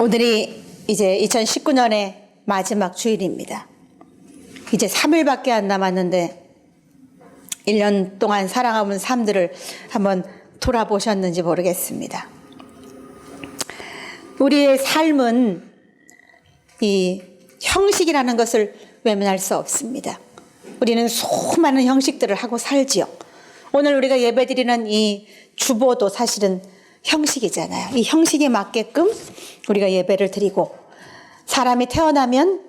오늘이 이제 2019년의 마지막 주일입니다. 이제 3일밖에 안 남았는데 1년 동안 살아가본 삶들을 한번 돌아보셨는지 모르겠습니다. 우리의 삶은 이 형식이라는 것을 외면할 수 없습니다. 우리는 수많은 형식들을 하고 살지요. 오늘 우리가 예배드리는 이 주보도 사실은 형식이잖아요. 이 형식에 맞게끔 우리가 예배를 드리고, 사람이 태어나면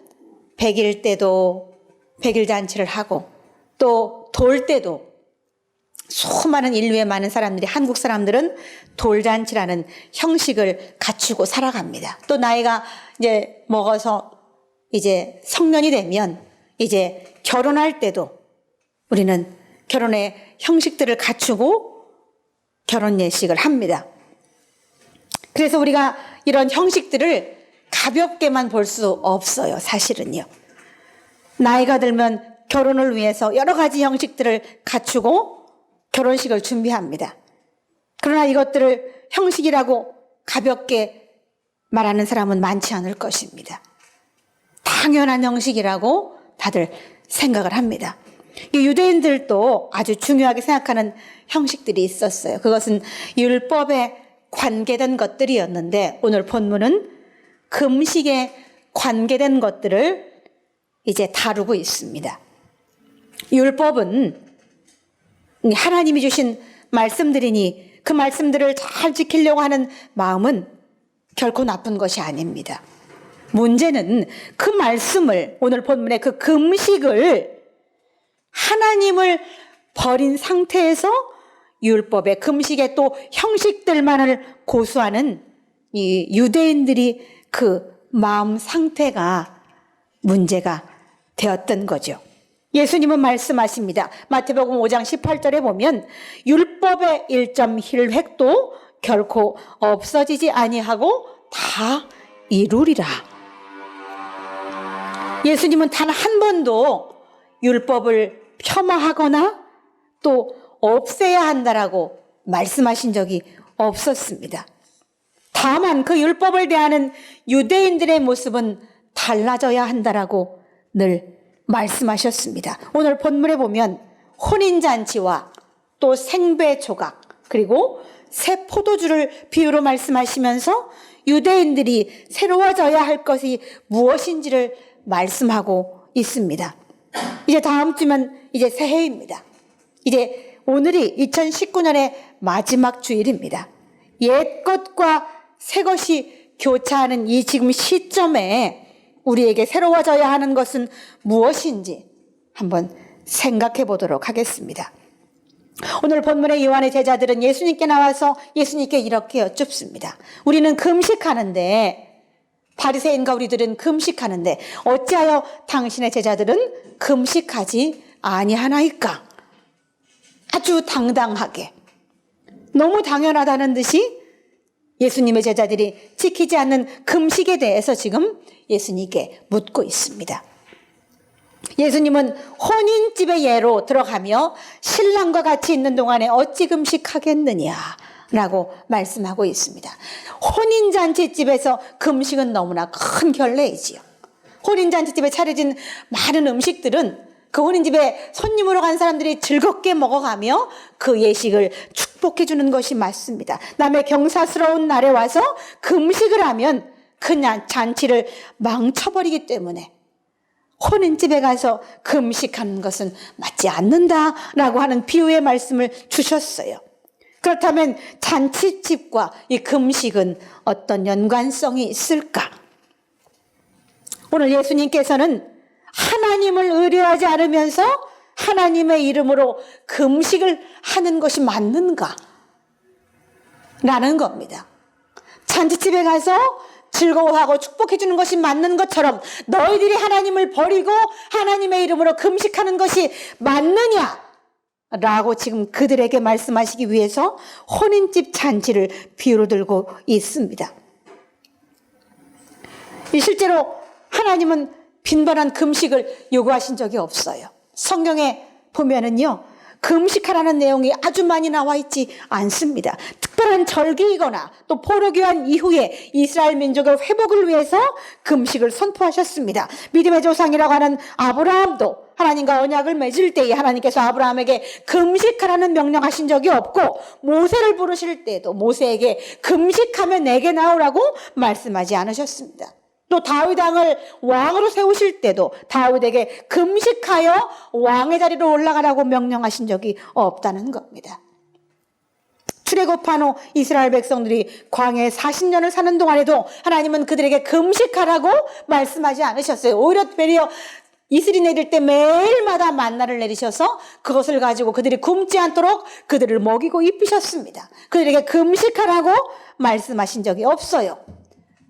100일 때도 100일 잔치를 하고, 또 돌 때도 수많은 인류의 많은 사람들이, 한국 사람들은 돌잔치라는 형식을 갖추고 살아갑니다. 또 나이가 이제 먹어서 이제 성년이 되면 이제 결혼할 때도 우리는 결혼의 형식들을 갖추고 결혼 예식을 합니다. 그래서 우리가 이런 형식들을 가볍게만 볼 수 없어요, 사실은요. 나이가 들면 결혼을 위해서 여러 가지 형식들을 갖추고 결혼식을 준비합니다. 그러나 이것들을 형식이라고 가볍게 말하는 사람은 많지 않을 것입니다. 당연한 형식이라고 다들 생각을 합니다. 유대인들도 아주 중요하게 생각하는 형식들이 있었어요. 그것은 율법에 관계된 것들이었는데, 오늘 본문은 금식에 관계된 것들을 이제 다루고 있습니다. 율법은 하나님이 주신 말씀들이니 그 말씀들을 잘 지키려고 하는 마음은 결코 나쁜 것이 아닙니다. 문제는 그 말씀을, 오늘 본문의 그 금식을 하나님을 버린 상태에서 율법의 금식의 또 형식들만을 고수하는 이 유대인들이 그 마음 상태가 문제가 되었던 거죠. 예수님은 말씀하십니다. 마태복음 5장 18절에 보면 율법의 1점 힐획도 결코 없어지지 아니하고 다 이루리라. 예수님은 단 한 번도 율법을 폄하하거나 또 없애야 한다라고 말씀하신 적이 없었습니다. 다만 그 율법을 대하는 유대인들의 모습은 달라져야 한다라고 늘 말씀하셨습니다. 오늘 본문에 보면 혼인잔치와 또 생배 조각, 그리고 새 포도주를 비유로 말씀하시면서 유대인들이 새로워져야 할 것이 무엇인지를 말씀하고 있습니다. 이제 다음 주면 이제 새해입니다. 이제 오늘이 2019년의 마지막 주일입니다. 옛 것과 새 것이 교차하는 이 지금 시점에 우리에게 새로워져야 하는 것은 무엇인지 한번 생각해 보도록 하겠습니다. 오늘 본문의 요한의 제자들은 예수님께 나와서 예수님께 이렇게 여쭙습니다. 우리는 금식하는데, 바리새인과 우리들은 금식하는데 어찌하여 당신의 제자들은 금식하지 아니하나이까? 아주 당당하게, 너무 당연하다는 듯이 예수님의 제자들이 지키지 않는 금식에 대해서 지금 예수님께 묻고 있습니다. 예수님은 혼인집의 예로 들어가며 신랑과 같이 있는 동안에 어찌 금식하겠느냐라고 말씀하고 있습니다. 혼인잔치집에서 금식은 너무나 큰 결례이지요. 혼인잔치집에 차려진 많은 음식들은 그 혼인집에 손님으로 간 사람들이 즐겁게 먹어가며 그 예식을 축복해 주는 것이 맞습니다. 남의 경사스러운 날에 와서 금식을 하면 그 잔치를 망쳐버리기 때문에 혼인집에 가서 금식하는 것은 맞지 않는다라고 하는 비유의 말씀을 주셨어요. 그렇다면 잔치집과 이 금식은 어떤 연관성이 있을까? 오늘 예수님께서는 하나님을 의뢰하지 않으면서 하나님의 이름으로 금식을 하는 것이 맞는가? 라는 겁니다. 잔치집에 가서 즐거워하고 축복해 주는 것이 맞는 것처럼 너희들이 하나님을 버리고 하나님의 이름으로 금식하는 것이 맞느냐? 라고 지금 그들에게 말씀하시기 위해서 혼인집 잔치를 비유로 들고 있습니다. 실제로 하나님은 빈번한 금식을 요구하신 적이 없어요. 성경에 보면은요, 금식하라는 내용이 아주 많이 나와 있지 않습니다. 특별한 절기이거나 또 포로교환 이후에 이스라엘 민족의 회복을 위해서 금식을 선포하셨습니다. 믿음의 조상이라고 하는 아브라함도 하나님과 언약을 맺을 때에 하나님께서 아브라함에게 금식하라는 명령하신 적이 없고, 모세를 부르실 때도 모세에게 금식하며 내게 나오라고 말씀하지 않으셨습니다. 또 다윗 왕을 왕으로 세우실 때도 다윗에게 금식하여 왕의 자리로 올라가라고 명령하신 적이 없다는 겁니다. 출애굽한 후 이스라엘 백성들이 광야에 40년을 사는 동안에도 하나님은 그들에게 금식하라고 말씀하지 않으셨어요. 오히려 이슬이 내릴 때 매일마다 만나를 내리셔서 그것을 가지고 그들이 굶지 않도록 그들을 먹이고 입히셨습니다. 그들에게 금식하라고 말씀하신 적이 없어요.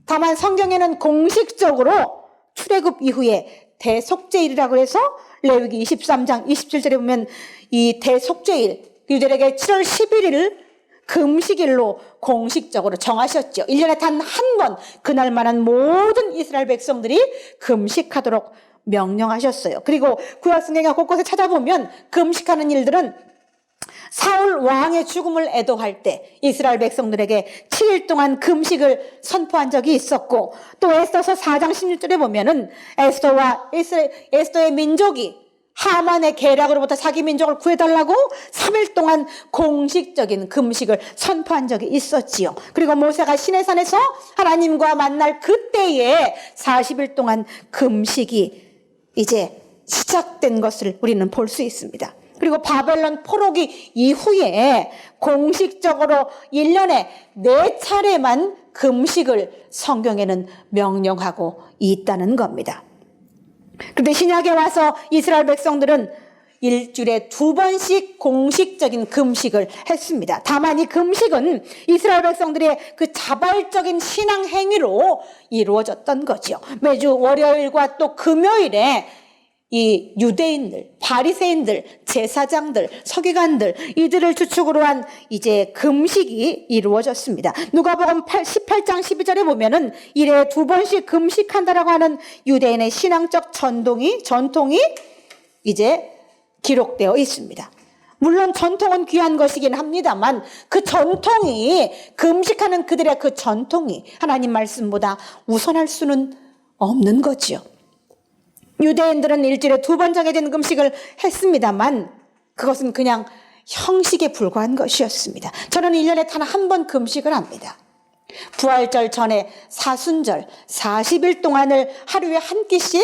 다만 성경에는 공식적으로 출애굽 이후에 대속죄일이라고 해서 레위기 23장 27절에 보면 이 대속죄일, 유대인에게 7월 11일을 금식일로 공식적으로 정하셨죠. 1년에 단 한 번 그날만한 모든 이스라엘 백성들이 금식하도록 명령하셨어요. 그리고 구약성경 곳곳에 찾아보면 금식하는 일들은 사울 왕의 죽음을 애도할 때 이스라엘 백성들에게 7일 동안 금식을 선포한 적이 있었고, 또 에스더서 4장 16절에 보면은 에스더의 민족이 하만의 계략으로부터 자기 민족을 구해달라고 3일 동안 공식적인 금식을 선포한 적이 있었지요. 그리고 모세가 시내산에서 하나님과 만날 그때에 40일 동안 금식이 이제 시작된 것을 우리는 볼 수 있습니다. 그리고 바벨론 포로기 이후에 공식적으로 1년에 4차례만 금식을 성경에는 명령하고 있다는 겁니다. 그런데 신약에 와서 이스라엘 백성들은 일주일에 2번씩 공식적인 금식을 했습니다. 다만 이 금식은 이스라엘 백성들의 그 자발적인 신앙 행위로 이루어졌던 거죠. 매주 월요일과 또 금요일에 이 유대인들, 바리새인들, 제사장들, 서기관들 이들을 주축으로 한 이제 금식이 이루어졌습니다. 누가복음 18장 12절에 보면은 일에 2번씩 금식한다라고 하는 유대인의 신앙적 전통이 이제 기록되어 있습니다. 물론 전통은 귀한 것이긴 합니다만 그 전통이, 금식하는 그들의 그 전통이 하나님 말씀보다 우선할 수는 없는 거지요. 유대인들은 일주일에 2번 정해진 금식을 했습니다만 그것은 그냥 형식에 불과한 것이었습니다. 저는 1년에 단 한 번 금식을 합니다. 부활절 전에 사순절 40일 동안을 하루에 한 끼씩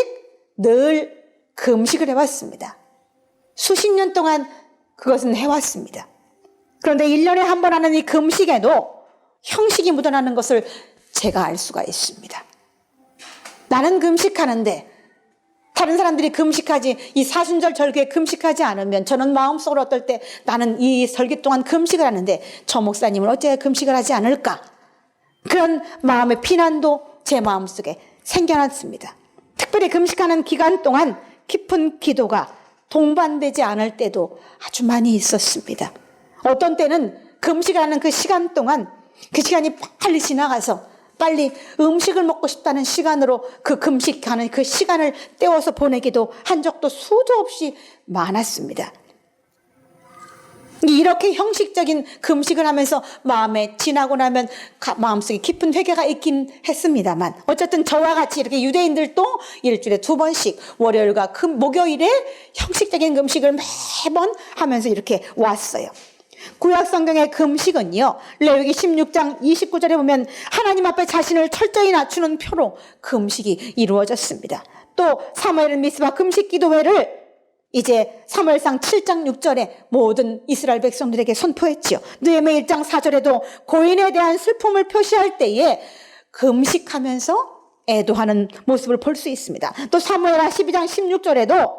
늘 금식을 해왔습니다. 수십 년 동안 그것은 해왔습니다. 그런데 1년에 한 번 하는 이 금식에도 형식이 묻어나는 것을 제가 알 수가 있습니다. 나는 금식하는데 다른 사람들이 금식하지, 이 사순절 절기에 금식하지 않으면 저는 마음속으로 어떨 때 나는 이 절기 동안 금식을 하는데 저 목사님은 어째 금식을 하지 않을까? 그런 마음의 비난도 제 마음속에 생겨났습니다. 특별히 금식하는 기간 동안 깊은 기도가 동반되지 않을 때도 아주 많이 있었습니다. 어떤 때는 금식하는 그 시간 동안 그 시간이 빨리 지나가서 빨리 음식을 먹고 싶다는 시간으로 그 금식하는 그 시간을 때워서 보내기도 한 적도 수도 없이 많았습니다. 이렇게 형식적인 금식을 하면서 마음에 지나고 나면 마음속에 깊은 회개가 있긴 했습니다만 어쨌든 저와 같이 이렇게 유대인들도 일주일에 2번씩 월요일과 목요일에 형식적인 금식을 매번 하면서 이렇게 왔어요. 구약 성경의 금식은요, 레위기 16장 29절에 보면 하나님 앞에 자신을 철저히 낮추는 표로 금식이 이루어졌습니다. 또 사무엘 미스바 금식 기도회를 이제 사무엘상 7장 6절에 모든 이스라엘 백성들에게 선포했지요. 느헤미야 1장 4절에도 고인에 대한 슬픔을 표시할 때에 금식하면서 애도하는 모습을 볼 수 있습니다. 또 사무엘하 12장 16절에도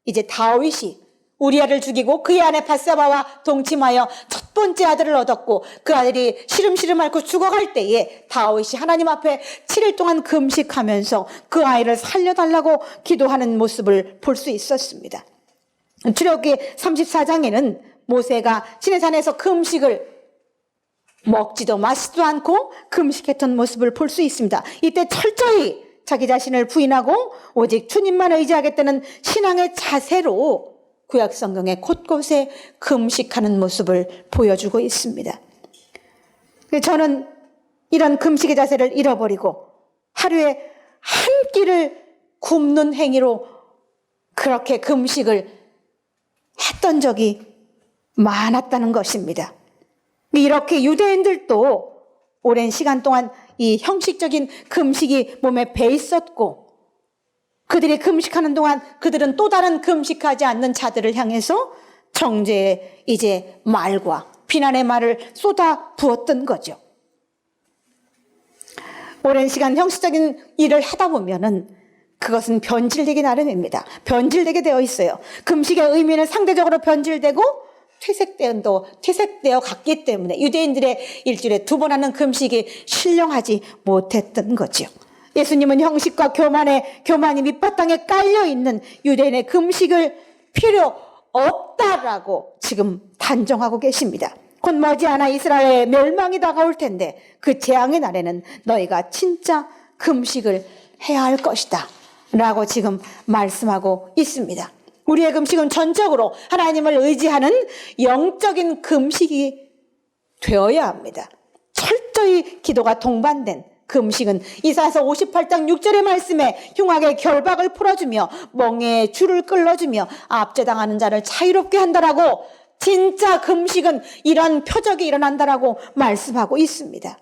이제 다윗이 우리아를 죽이고 그의 아내 밧세바와 동침하여 첫 번째 아들을 얻었고 그 아들이 시름시름 앓고 죽어갈 때에 다윗이 하나님 앞에 7일 동안 금식하면서 그 아이를 살려달라고 기도하는 모습을 볼 수 있었습니다. 출애굽기 34장에는 모세가 시내산에서 금식을 먹지도 마시지도 않고 금식했던 모습을 볼 수 있습니다. 이때 철저히 자기 자신을 부인하고 오직 주님만 의지하겠다는 신앙의 자세로 구약 성경의 곳곳에 금식하는 모습을 보여주고 있습니다. 저는 이런 금식의 자세를 잃어버리고 하루에 한 끼를 굶는 행위로 그렇게 금식을 했던 적이 많았다는 것입니다. 이렇게 유대인들도 오랜 시간 동안 이 형식적인 금식이 몸에 배 있었고, 그들이 금식하는 동안 그들은 또 다른 금식하지 않는 자들을 향해서 정죄의 이제 말과 비난의 말을 쏟아 부었던 거죠. 오랜 시간 형식적인 일을 하다 보면은 그것은 변질되기 나름입니다. 변질되게 되어 있어요. 금식의 의미는 상대적으로 변질되고 퇴색되어 갔기 때문에 유대인들의 일주일에 2번 하는 금식이 신령하지 못했던 거죠. 예수님은 형식과 교만이 밑바탕에 깔려있는 유대인의 금식을 필요 없다라고 지금 단정하고 계십니다. 곧 머지않아 이스라엘의 멸망이 다가올 텐데 그 재앙의 날에는 너희가 진짜 금식을 해야 할 것이다 라고 지금 말씀하고 있습니다. 우리의 금식은 전적으로 하나님을 의지하는 영적인 금식이 되어야 합니다. 철저히 기도가 동반된 금식은 이사야서 58장 6절의 말씀에 흉악의 결박을 풀어주며 멍에의 줄을 끌어주며 압제당하는 자를 자유롭게 한다라고, 진짜 금식은 이런 표적이 일어난다라고 말씀하고 있습니다.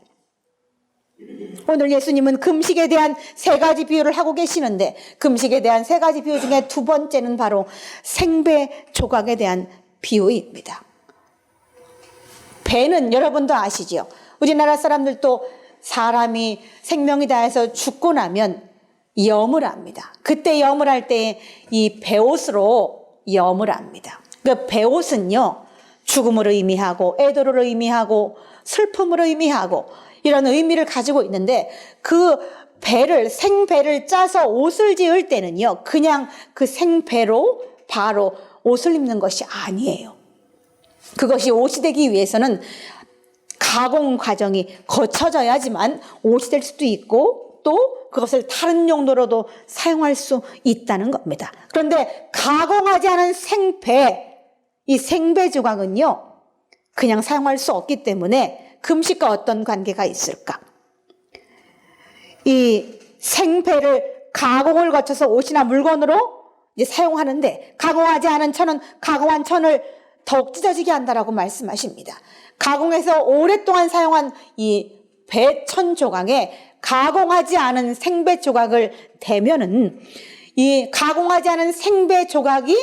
오늘 예수님은 금식에 대한 3가지 비유를 하고 계시는데, 금식에 대한 3가지 비유 중에 2번째는 바로 생배 조각에 대한 비유입니다. 배는 여러분도 아시죠? 우리나라 사람들도 사람이 생명이 다해서 죽고 나면 염을 합니다. 그때 염을 할 때 이 배옷으로 염을 합니다. 그 배옷은요, 죽음을 의미하고 애도를 의미하고 슬픔을 의미하고 이런 의미를 가지고 있는데, 그 생배를 짜서 옷을 지을 때는요, 그냥 그 생배로 바로 옷을 입는 것이 아니에요. 그것이 옷이 되기 위해서는 가공 과정이 거쳐져야지만 옷이 될 수도 있고, 또 그것을 다른 용도로도 사용할 수 있다는 겁니다. 그런데 가공하지 않은 이 생배 조각은요, 그냥 사용할 수 없기 때문에 금식과 어떤 관계가 있을까? 이 생배를 가공을 거쳐서 옷이나 물건으로 이제 사용하는데, 가공하지 않은 천은 가공한 천을 더욱 찢어지게 한다라고 말씀하십니다. 가공해서 오랫동안 사용한 이 배천 조각에 가공하지 않은 생배 조각을 대면은, 이 가공하지 않은 생배 조각이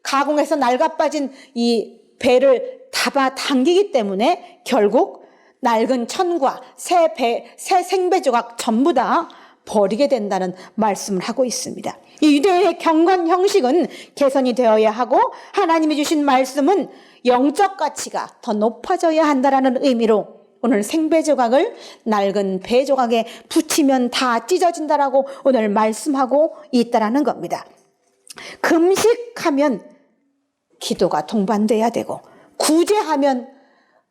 가공해서 낡아빠진 이 배를 잡아당기기 때문에 결국 낡은 천과 새 생배 조각 전부 다 버리게 된다는 말씀을 하고 있습니다. 이 유대인의 경건 형식은 개선이 되어야 하고, 하나님이 주신 말씀은 영적 가치가 더 높아져야 한다는 의미로 오늘 생배 조각을 낡은 배 조각에 붙이면 다 찢어진다라고 오늘 말씀하고 있다라는 겁니다. 금식하면 기도가 동반돼야 되고, 구제하면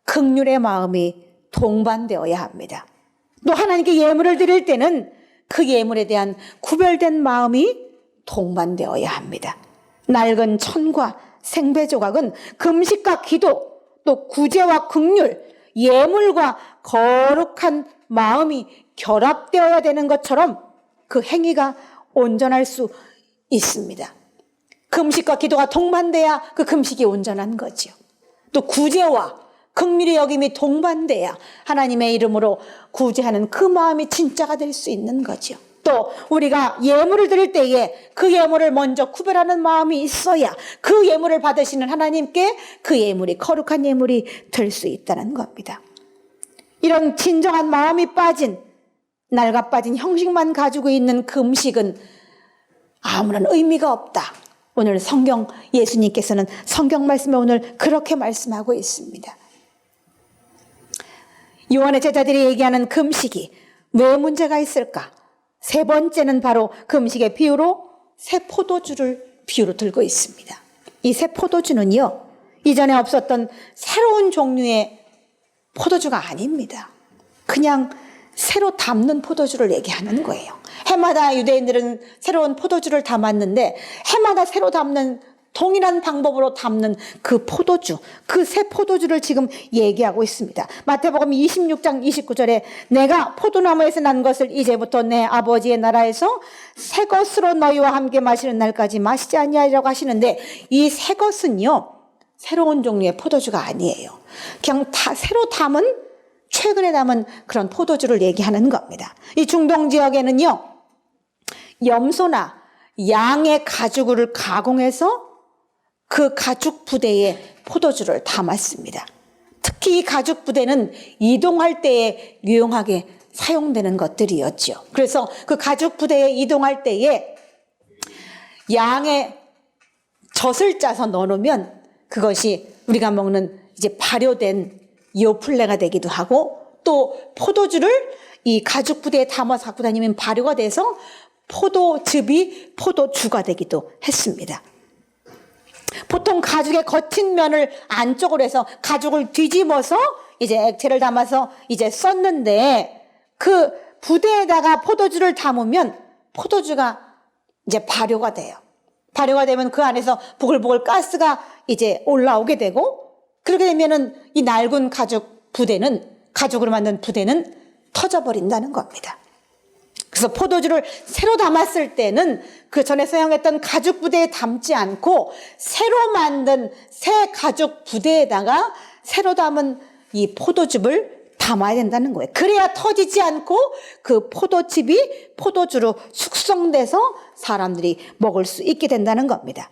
긍휼의 마음이 동반되어야 합니다. 또 하나님께 예물을 드릴 때는 그 예물에 대한 구별된 마음이 동반되어야 합니다. 낡은 천과 생배 조각은 금식과 기도, 또 구제와 긍휼, 예물과 거룩한 마음이 결합되어야 되는 것처럼 그 행위가 온전할 수 있습니다. 금식과 기도가 동반돼야 그 금식이 온전한 거죠. 또 구제와 긍휼의 여김이 동반돼야 하나님의 이름으로 구제하는 그 마음이 진짜가 될 수 있는 거죠. 또 우리가 예물을 드릴 때에 그 예물을 먼저 구별하는 마음이 있어야 그 예물을 받으시는 하나님께 그 예물이 거룩한 예물이 될 수 있다는 겁니다. 이런 진정한 마음이 빠진, 낡아빠진 형식만 가지고 있는 금식은 아무런 의미가 없다. 오늘 예수님께서는 성경 말씀에 오늘 그렇게 말씀하고 있습니다. 요한의 제자들이 얘기하는 금식이 왜 문제가 있을까? 3번째는 바로 금식의 비유로 새 포도주를 비유로 들고 있습니다. 이 새 포도주는요, 이전에 없었던 새로운 종류의 포도주가 아닙니다. 그냥 새로 담는 포도주를 얘기하는 거예요. 해마다 유대인들은 새로운 포도주를 담았는데 해마다 새로 담는 동일한 방법으로 담는 그 포도주, 그 새 포도주를 지금 얘기하고 있습니다. 마태복음 26장 29절에 내가 포도나무에서 난 것을 이제부터 내 아버지의 나라에서 새 것으로 너희와 함께 마시는 날까지 마시지 아니하리라고 하시는데, 이 새 것은요, 새로운 종류의 포도주가 아니에요. 그냥 새로 담은, 최근에 담은 그런 포도주를 얘기하는 겁니다. 이 중동 지역에는요, 염소나 양의 가죽을 가공해서 그 가죽 부대에 포도주를 담았습니다. 특히 이 가죽 부대는 이동할 때에 유용하게 사용되는 것들이었죠. 그래서 그 가죽 부대에 이동할 때에 양의 젖을 짜서 넣어놓으면 그것이 우리가 먹는 이제 발효된 요플레가 되기도 하고, 또 포도주를 이 가죽 부대에 담아서 갖고 다니면 발효가 돼서 포도즙이 포도주가 되기도 했습니다. 보통 가죽의 거친 면을 안쪽으로 해서 가죽을 뒤집어서 이제 액체를 담아서 이제 썼는데, 그 부대에다가 포도주를 담으면 포도주가 이제 발효가 돼요. 발효가 되면 그 안에서 보글보글 가스가 이제 올라오게 되고, 그렇게 되면은 이 낡은 가죽 부대는, 가죽으로 만든 부대는 터져버린다는 겁니다. 그래서 포도주를 새로 담았을 때는 그 전에 사용했던 가죽 부대에 담지 않고 새로 만든 새 가죽 부대에다가 새로 담은 이 포도즙을 담아야 된다는 거예요. 그래야 터지지 않고 그 포도즙이 포도주로 숙성돼서 사람들이 먹을 수 있게 된다는 겁니다.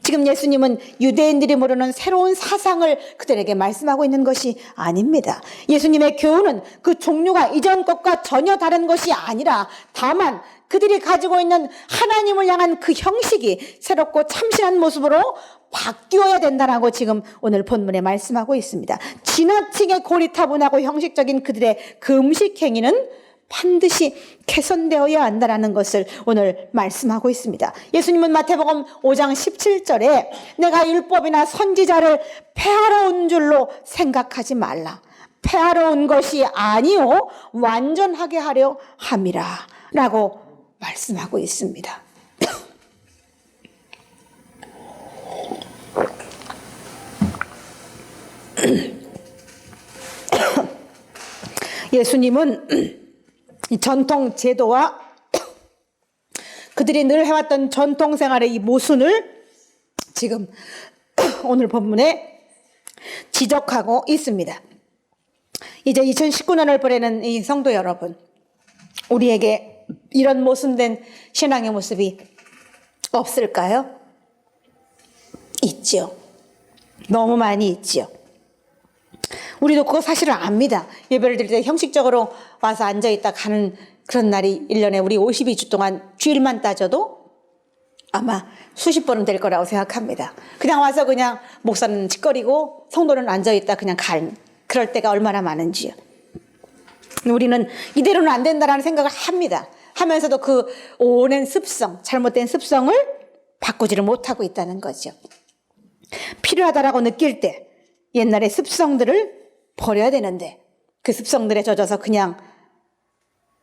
지금 예수님은 유대인들이 모르는 새로운 사상을 그들에게 말씀하고 있는 것이 아닙니다. 예수님의 교훈은 그 종류가 이전 것과 전혀 다른 것이 아니라 다만 그들이 가지고 있는 하나님을 향한 그 형식이 새롭고 참신한 모습으로 바뀌어야 된다라고 지금 오늘 본문에 말씀하고 있습니다. 지나치게 고리타분하고 형식적인 그들의 그 음식 행위는 반드시 개선되어야 한다는 것을 오늘 말씀하고 있습니다. 예수님은 마태복음 5장 17절에 내가 율법이나 선지자를 폐하러 온 줄로 생각하지 말라. 폐하러 온 것이 아니요 완전하게 하려 함이라 라고 말씀하고 있습니다. 예수님은 이 전통 제도와 그들이 늘 해왔던 전통 생활의 이 모순을 지금 오늘 본문에 지적하고 있습니다. 이제 2019년을 보내는 이 성도 여러분, 우리에게 이런 모순된 신앙의 모습이 없을까요? 있죠. 너무 많이 있죠. 우리도 그거 사실을 압니다. 예배를 드릴 때 형식적으로 와서 앉아있다 가는 그런 날이 1년에 우리 52주 동안 주일만 따져도 아마 수십 번은 될 거라고 생각합니다. 그냥 와서 그냥 목사는 짓거리고 성도는 앉아있다 그냥 간 그럴 때가 얼마나 많은지요. 우리는 이대로는 안 된다라는 생각을 합니다. 하면서도 그 오랜 습성, 잘못된 습성을 바꾸지를 못하고 있다는 거죠. 필요하다라고 느낄 때 옛날의 습성들을 버려야 되는데 그 습성들에 젖어서 그냥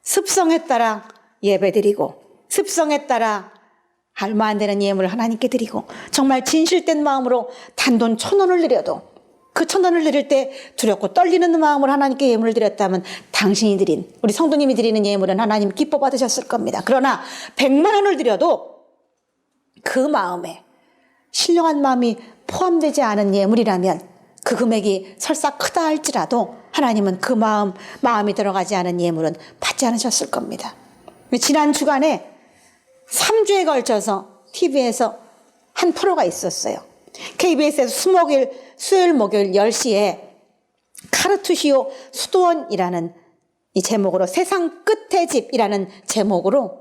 습성에 따라 예배드리고 습성에 따라 얼마 안 되는 예물을 하나님께 드리고 정말 진실된 마음으로 단돈 1,000원을 드려도 그 1,000원을 드릴 때 두렵고 떨리는 마음으로 하나님께 예물을 드렸다면 당신이 드린, 우리 성도님이 드리는 예물은 하나님 기뻐 받으셨을 겁니다. 그러나 100만 원을 드려도 그 마음에 신령한 마음이 포함되지 않은 예물이라면 그 금액이 설사 크다 할지라도 하나님은 그 마음이 들어가지 않은 예물은 받지 않으셨을 겁니다. 지난 주간에 3주에 걸쳐서 TV에서 한 프로가 있었어요. KBS에서 수요일 목요일 10시에 카르투시오 수도원이라는 이 제목으로 세상 끝의 집이라는 제목으로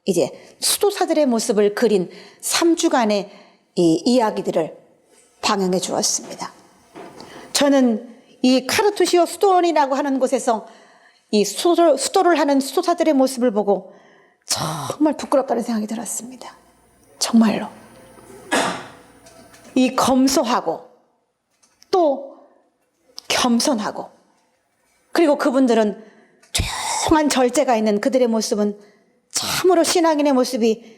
이제 수도사들의 모습을 그린 3주간의 이 이야기들을 방영해 주었습니다. 저는 이 카르투시오 수도원이라고 하는 곳에서 이 수도를 하는 수도사들의 모습을 보고 정말 부끄럽다는 생각이 들었습니다. 정말로. 이 검소하고 또 겸손하고 그리고 그분들은 조용한 절제가 있는 그들의 모습은 참으로 신앙인의 모습이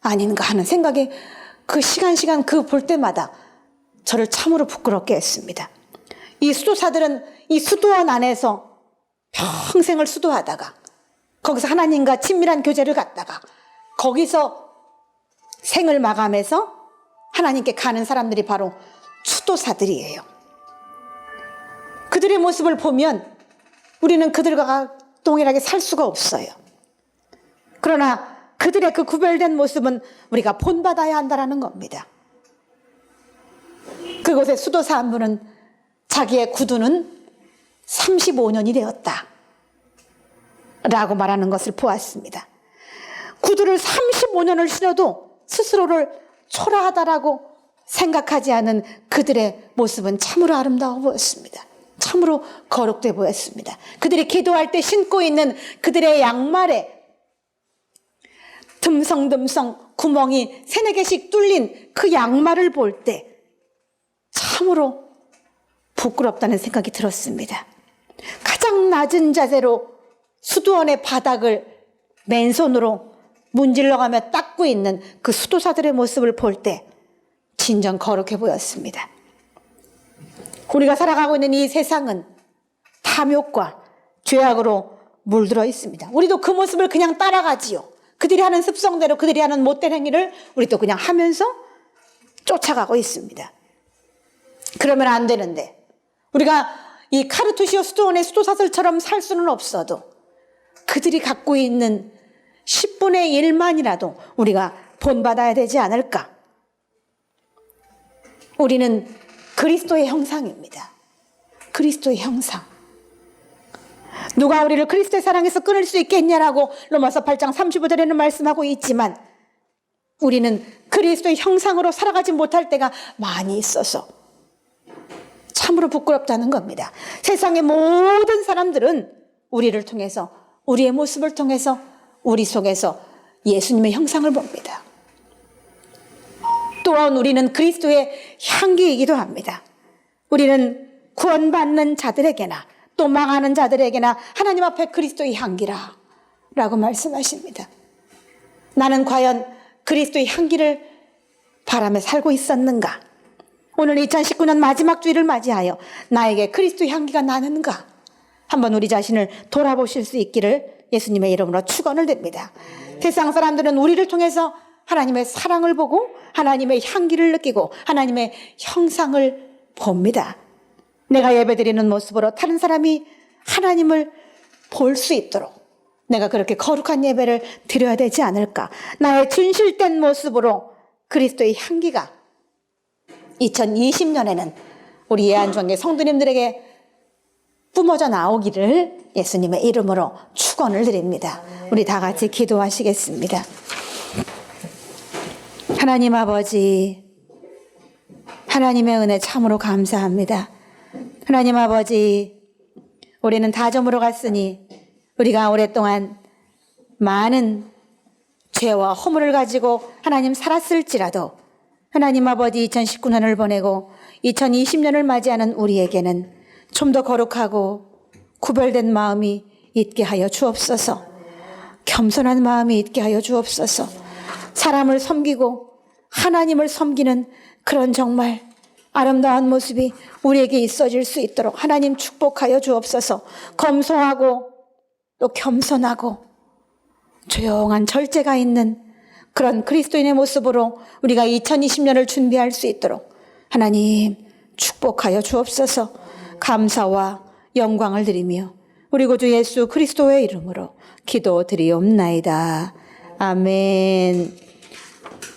아닌가 하는 생각이 그 시간 그 볼 때마다 저를 참으로 부끄럽게 했습니다. 이 수도사들은 이 수도원 안에서 평생을 수도하다가 거기서 하나님과 친밀한 교제를 갖다가 거기서 생을 마감해서 하나님께 가는 사람들이 바로 수도사들이에요. 그들의 모습을 보면 우리는 그들과 동일하게 살 수가 없어요. 그러나 그들의 그 구별된 모습은 우리가 본받아야 한다는 겁니다. 그곳의 수도사 한 분은 자기의 구두는 35년이 되었다 라고 말하는 것을 보았습니다. 구두를 35년을 신어도 스스로를 초라하다라고 생각하지 않은 그들의 모습은 참으로 아름다워 보였습니다. 참으로 거룩돼 보였습니다. 그들이 기도할 때 신고 있는 그들의 양말에 듬성듬성 구멍이 3-4개씩 뚫린 그 양말을 볼 때 참으로 부끄럽다는 생각이 들었습니다. 가장 낮은 자세로 수도원의 바닥을 맨손으로 문질러가며 닦고 있는 그 수도사들의 모습을 볼 때 진정 거룩해 보였습니다. 우리가 살아가고 있는 이 세상은 탐욕과 죄악으로 물들어 있습니다. 우리도 그 모습을 그냥 따라가지요. 그들이 하는 습성대로 그들이 하는 못된 행위를 우리도 그냥 하면서 쫓아가고 있습니다. 그러면 안 되는데 우리가 이 카르투시오 수도원의 수도사들처럼 살 수는 없어도 그들이 갖고 있는 10분의 1만이라도 우리가 본받아야 되지 않을까? 우리는 그리스도의 형상입니다. 그리스도의 형상. 누가 우리를 그리스도의 사랑에서 끊을 수 있겠냐라고 로마서 8장 35절에는 말씀하고 있지만 우리는 그리스도의 형상으로 살아가지 못할 때가 많이 있어서 참으로 부끄럽다는 겁니다. 세상의 모든 사람들은 우리를 통해서 우리의 모습을 통해서 우리 속에서 예수님의 형상을 봅니다. 또한 우리는 그리스도의 향기이기도 합니다. 우리는 구원받는 자들에게나 또 망하는 자들에게나 하나님 앞에 그리스도의 향기라 라고 말씀하십니다. 나는 과연 그리스도의 향기를 바라며 살고 있었는가? 오늘 2019년 마지막 주일을 맞이하여 나에게 그리스도의 향기가 나는가? 한번 우리 자신을 돌아보실 수 있기를 예수님의 이름으로 축원을 드립니다. 세상 사람들은 우리를 통해서 하나님의 사랑을 보고 하나님의 향기를 느끼고 하나님의 형상을 봅니다. 내가 예배드리는 모습으로 다른 사람이 하나님을 볼 수 있도록 내가 그렇게 거룩한 예배를 드려야 되지 않을까? 나의 진실된 모습으로 그리스도의 향기가 2020년에는 우리 예안종교 성도님들에게 뿜어져 나오기를 예수님의 이름으로 축원을 드립니다. 우리 다 같이 기도하시겠습니다. 하나님 아버지, 하나님의 은혜 참으로 감사합니다. 하나님 아버지, 우리는 다점으로 갔으니 우리가 오랫동안 많은 죄와 허물을 가지고 하나님 살았을지라도 하나님 아버지 2019년을 보내고 2020년을 맞이하는 우리에게는 좀 더 거룩하고 구별된 마음이 있게 하여 주옵소서. 겸손한 마음이 있게 하여 주옵소서. 사람을 섬기고 하나님을 섬기는 그런 정말 아름다운 모습이 우리에게 있어질 수 있도록 하나님 축복하여 주옵소서. 검소하고 또 겸손하고 조용한 절제가 있는 그런 그리스도인의 모습으로 우리가 2020년을 준비할 수 있도록 하나님 축복하여 주옵소서. 감사와 영광을 드리며 우리 구주 예수 그리스도의 이름으로 기도드리옵나이다. 아멘.